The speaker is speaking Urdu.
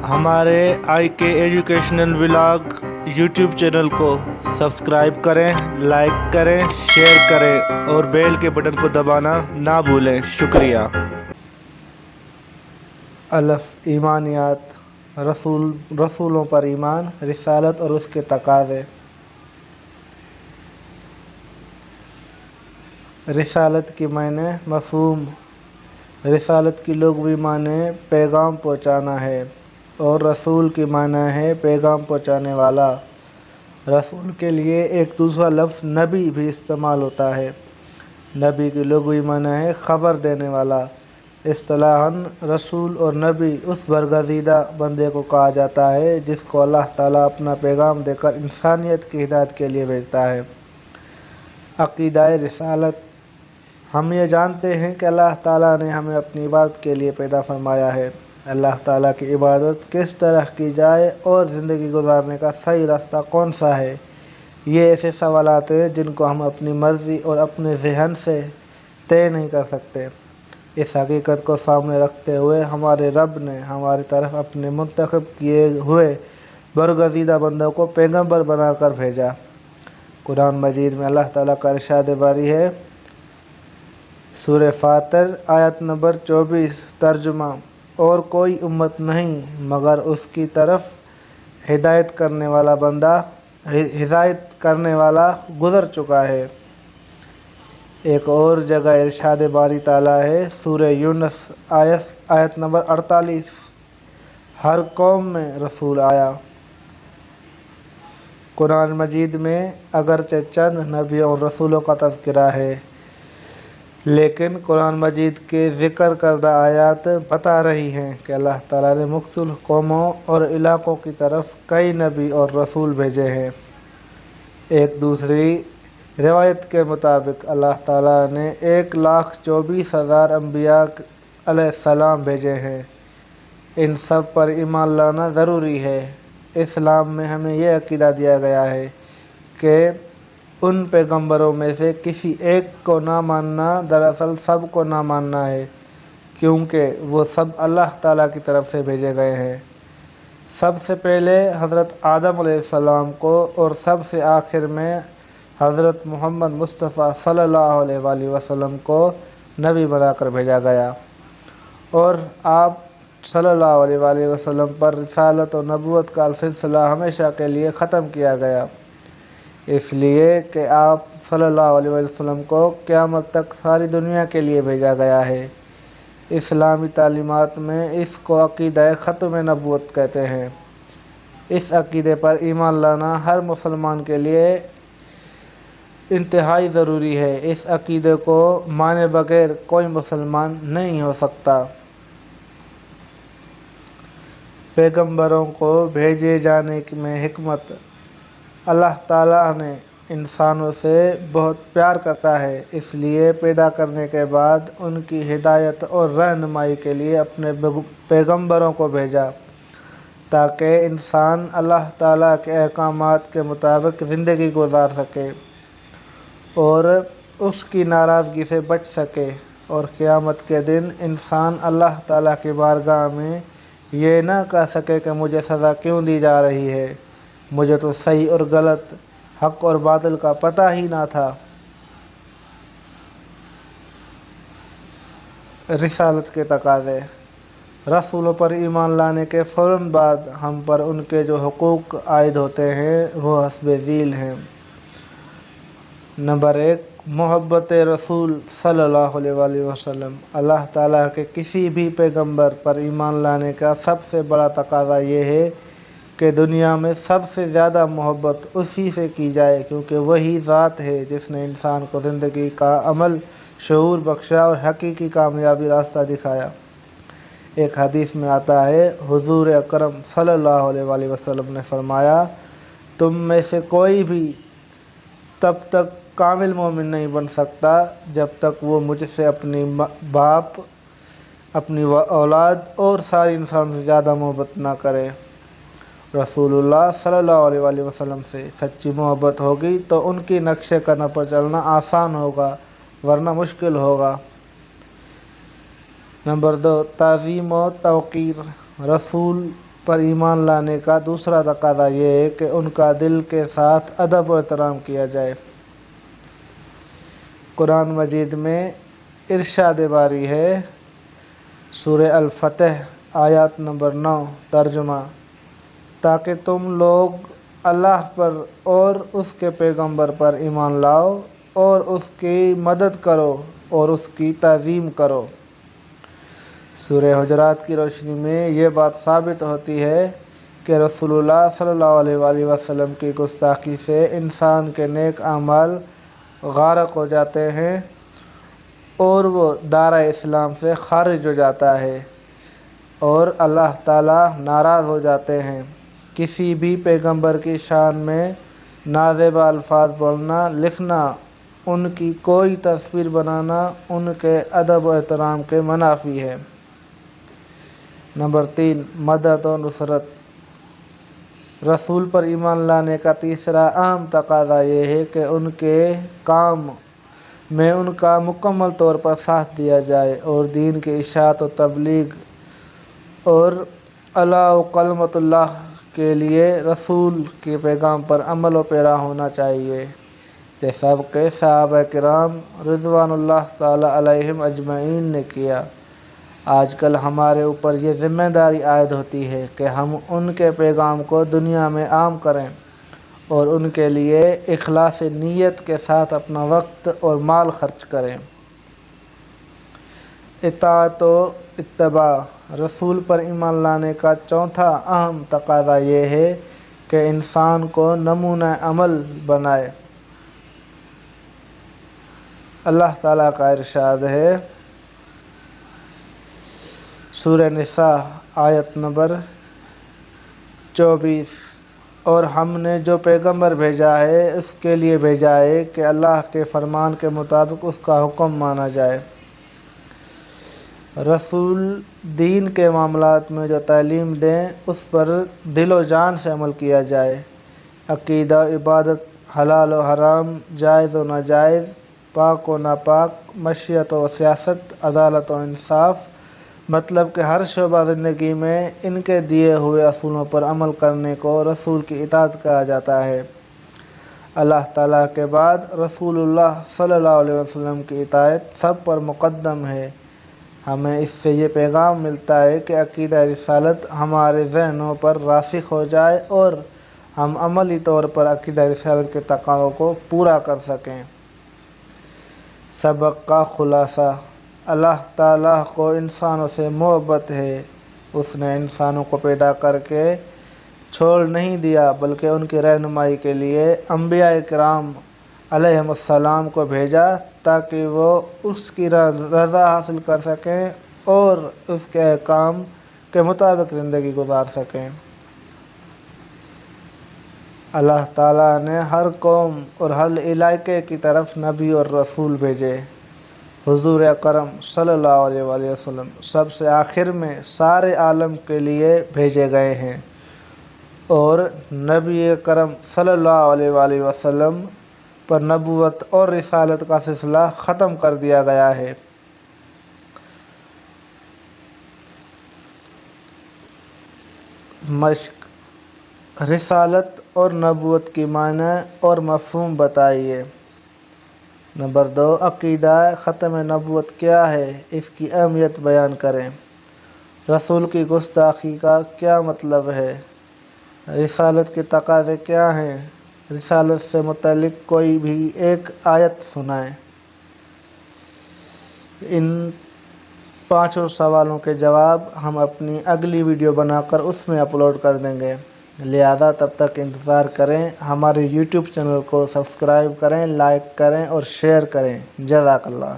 ہمارے آئی کے ایجوکیشنل ولاگ یوٹیوب چینل کو سبسکرائب کریں، لائک کریں، شیئر کریں اور بیل کے بٹن کو دبانا نہ بھولیں۔ شکریہ۔ الف ایمانیات، رسولوں پر ایمان، رسالت اور اس کے تقاضے۔ رسالت کی معنی مفہوم۔ رسالت کی لغوی معنی پیغام پہنچانا ہے اور رسول کی معنی ہے پیغام پہنچانے والا۔ رسول کے لیے ایک دوسرا لفظ نبی بھی استعمال ہوتا ہے۔ نبی کی لغوی معنی ہے خبر دینے والا۔ اصطلاحاً رسول اور نبی اس برگزیدہ بندے کو کہا جاتا ہے جس کو اللہ تعالیٰ اپنا پیغام دے کر انسانیت کی ہدایت کے لیے بھیجتا ہے۔ عقیدہ رسالت۔ ہم یہ جانتے ہیں کہ اللہ تعالیٰ نے ہمیں اپنی عبادت کے لیے پیدا فرمایا ہے۔ اللہ تعالیٰ کی عبادت کس طرح کی جائے اور زندگی گزارنے کا صحیح راستہ کون سا ہے، یہ ایسے سوالات ہیں جن کو ہم اپنی مرضی اور اپنے ذہن سے طے نہیں کر سکتے۔ اس حقیقت کو سامنے رکھتے ہوئے ہمارے رب نے ہماری طرف اپنے منتخب کیے ہوئے برگزیدہ بندوں کو پیغمبر بنا کر بھیجا۔ قرآن مجید میں اللہ تعالیٰ کا ارشاد باری ہے، سورہ فاطر آیت نمبر 24، ترجمہ: اور کوئی امت نہیں مگر اس کی طرف ہدایت کرنے والا گزر چکا ہے۔ ایک اور جگہ ارشاد باری تعالیٰ ہے، سورہ یونس آیت نمبر 48، ہر قوم میں رسول آیا۔ قرآن مجید میں اگرچہ چند نبیوں اور رسولوں کا تذکرہ ہے، لیکن قرآن مجید کے ذکر کردہ آیات بتا رہی ہیں کہ اللہ تعالیٰ نے مختلف قوموں اور علاقوں کی طرف کئی نبی اور رسول بھیجے ہیں۔ ایک دوسری روایت کے مطابق اللہ تعالیٰ نے 1,24,000 انبیاء علیہ السلام بھیجے ہیں۔ ان سب پر ایمان لانا ضروری ہے۔ اسلام میں ہمیں یہ عقیدہ دیا گیا ہے کہ ان پیغمبروں میں سے کسی ایک کو نہ ماننا دراصل سب کو نہ ماننا ہے، کیونکہ وہ سب اللہ تعالیٰ کی طرف سے بھیجے گئے ہیں۔ سب سے پہلے حضرت آدم علیہ السلام کو اور سب سے آخر میں حضرت محمد مصطفیٰ صلی اللہ علیہ وآلہ وسلم کو نبی بنا کر بھیجا گیا، اور آپ صلی اللہ علیہ وآلہ وسلم پر رسالت اور نبوت کا سلسلہ ہمیشہ کے لیے ختم کیا گیا، اس لیے کہ آپ صلی اللہ علیہ وسلم کو قیامت تک ساری دنیا کے لیے بھیجا گیا ہے۔ اسلامی تعلیمات میں اس کو عقیدہ ختم نبوت کہتے ہیں۔ اس عقیدے پر ایمان لانا ہر مسلمان کے لیے انتہائی ضروری ہے۔ اس عقیدے کو مانے بغیر کوئی مسلمان نہیں ہو سکتا۔ پیغمبروں کو بھیجے جانے میں حکمت۔ اللہ تعالیٰ نے انسانوں سے بہت پیار کرتا ہے، اس لیے پیدا کرنے کے بعد ان کی ہدایت اور رہنمائی کے لیے اپنے پیغمبروں کو بھیجا تاکہ انسان اللہ تعالیٰ کے احکامات کے مطابق زندگی گزار سکے اور اس کی ناراضگی سے بچ سکے، اور قیامت کے دن انسان اللہ تعالیٰ کی بارگاہ میں یہ نہ کہہ سکے کہ مجھے سزا کیوں دی جا رہی ہے، مجھے تو صحیح اور غلط، حق اور باطل کا پتہ ہی نہ تھا۔ رسالت کے تقاضے۔ رسولوں پر ایمان لانے کے فوراً بعد ہم پر ان کے جو حقوق عائد ہوتے ہیں وہ حسب ذیل ہیں۔ نمبر 1، محبت رسول صلی اللہ علیہ وآلہ وسلم۔ اللہ تعالیٰ کے کسی بھی پیغمبر پر ایمان لانے کا سب سے بڑا تقاضا یہ ہے کہ دنیا میں سب سے زیادہ محبت اسی سے کی جائے، کیونکہ وہی ذات ہے جس نے انسان کو زندگی کا عمل شعور بخشا اور حقیقی کامیابی راستہ دکھایا۔ ایک حدیث میں آتا ہے، حضور اکرم صلی اللہ علیہ وآلہ وسلم نے فرمایا، تم میں سے کوئی بھی تب تک کامل مومن نہیں بن سکتا جب تک وہ مجھ سے اپنی باپ، اپنی اولاد اور سارے انسان سے زیادہ محبت نہ کرے۔ رسول اللہ صلی اللہ علیہ وآلہ وسلم سے سچی محبت ہوگی تو ان کی نقش قدم پر چلنا آسان ہوگا، ورنہ مشکل ہوگا۔ نمبر 2، تعظیم و توقیر۔ رسول پر ایمان لانے کا دوسرا تقاضا یہ ہے کہ ان کا دل کے ساتھ ادب و احترام کیا جائے۔ قرآن مجید میں ارشاد باری ہے، سورہ الفتح آیات نمبر 9 ترجمہ، تاکہ تم لوگ اللہ پر اور اس کے پیغمبر پر ایمان لاؤ اور اس کی مدد کرو اور اس کی تعظیم کرو۔ سورہ حجرات کی روشنی میں یہ بات ثابت ہوتی ہے کہ رسول اللہ صلی اللہ علیہ وآلہ وسلم کی گستاخی سے انسان کے نیک اعمال غارق ہو جاتے ہیں اور وہ دائرہ اسلام سے خارج ہو جاتا ہے اور اللہ تعالیٰ ناراض ہو جاتے ہیں۔ کسی بھی پیغمبر کی شان میں نازیبا الفاظ بولنا، لکھنا، ان کی کوئی تصویر بنانا ان کے ادب و احترام کے منافی ہے۔ نمبر 3، مدد و نصرت۔ رسول پر ایمان لانے کا تیسرا اہم تقاضا یہ ہے کہ ان کے کام میں ان کا مکمل طور پر ساتھ دیا جائے اور دین کی اشاعت و تبلیغ اور اعلیٰ کلمۃ اللہ کے لیے رسول کے پیغام پر عمل و پیرا ہونا چاہیے، جیسا کہ صحابہ کرام رضوان اللہ تعالی علیہم اجمعین نے کیا۔ آج کل ہمارے اوپر یہ ذمہ داری عائد ہوتی ہے کہ ہم ان کے پیغام کو دنیا میں عام کریں اور ان کے لیے اخلاص نیت کے ساتھ اپنا وقت اور مال خرچ کریں۔ اطاعت و اتباع۔ رسول پر ایمان لانے کا چوتھا اہم تقاضا یہ ہے کہ انسان کو نمونہ عمل بنائے۔ اللہ تعالیٰ کا ارشاد ہے، سورہ نساء آیت نمبر 24، اور ہم نے جو پیغمبر بھیجا ہے اس کے لیے بھیجا ہے کہ اللہ کے فرمان کے مطابق اس کا حکم مانا جائے۔ رسول دین کے معاملات میں جو تعلیم دیں اس پر دل و جان سے عمل کیا جائے۔ عقیدہ، عبادت، حلال و حرام، جائز و ناجائز، پاک و ناپاک، معیشت و سیاست، عدالت و انصاف، مطلب کہ ہر شعبہ زندگی میں ان کے دیے ہوئے اصولوں پر عمل کرنے کو رسول کی اطاعت کہا جاتا ہے۔ اللہ تعالیٰ کے بعد رسول اللہ صلی اللہ علیہ وسلم کی اطاعت سب پر مقدم ہے۔ ہمیں اس سے یہ پیغام ملتا ہے کہ عقیدہ رسالت ہمارے ذہنوں پر راسخ ہو جائے اور ہم عملی طور پر عقیدہ رسالت کے تقاضوں کو پورا کر سکیں۔ سبق کا خلاصہ۔ اللہ تعالیٰ کو انسانوں سے محبت ہے۔ اس نے انسانوں کو پیدا کر کے چھوڑ نہیں دیا بلکہ ان کی رہنمائی کے لیے انبیاء کرام علیہم السلام کو بھیجا تاکہ وہ اس کی رضا حاصل کر سکیں اور اس کے احکام کے مطابق زندگی گزار سکیں۔ اللہ تعالیٰ نے ہر قوم اور ہر علاقے کی طرف نبی اور رسول بھیجے۔ حضور اکرم صلی اللہ علیہ وآلہ وسلم سب سے آخر میں سارے عالم کے لیے بھیجے گئے ہیں اور نبی اکرم صلی اللہ علیہ وآلہ وسلم پر نبوت اور رسالت کا سلسلہ ختم کر دیا گیا ہے۔ مشق۔ رسالت اور نبوت کی معنی اور مفہوم بتائیے۔ نمبر 2، عقیدہ ختم نبوت کیا ہے، اس کی اہمیت بیان کریں۔ رسول کی گستاخی کا کیا مطلب ہے؟ رسالت کے تقاضے کیا ہیں؟ رسالت سے متعلق کوئی بھی ایک آیت سنائیں۔ ان 5 سوالوں کے جواب ہم اپنی اگلی ویڈیو بنا کر اس میں اپلوڈ کر دیں گے، لہذا تب تک انتظار کریں۔ ہمارے یوٹیوب چینل کو سبسکرائب کریں، لائک کریں اور شیئر کریں۔ جزاک اللہ۔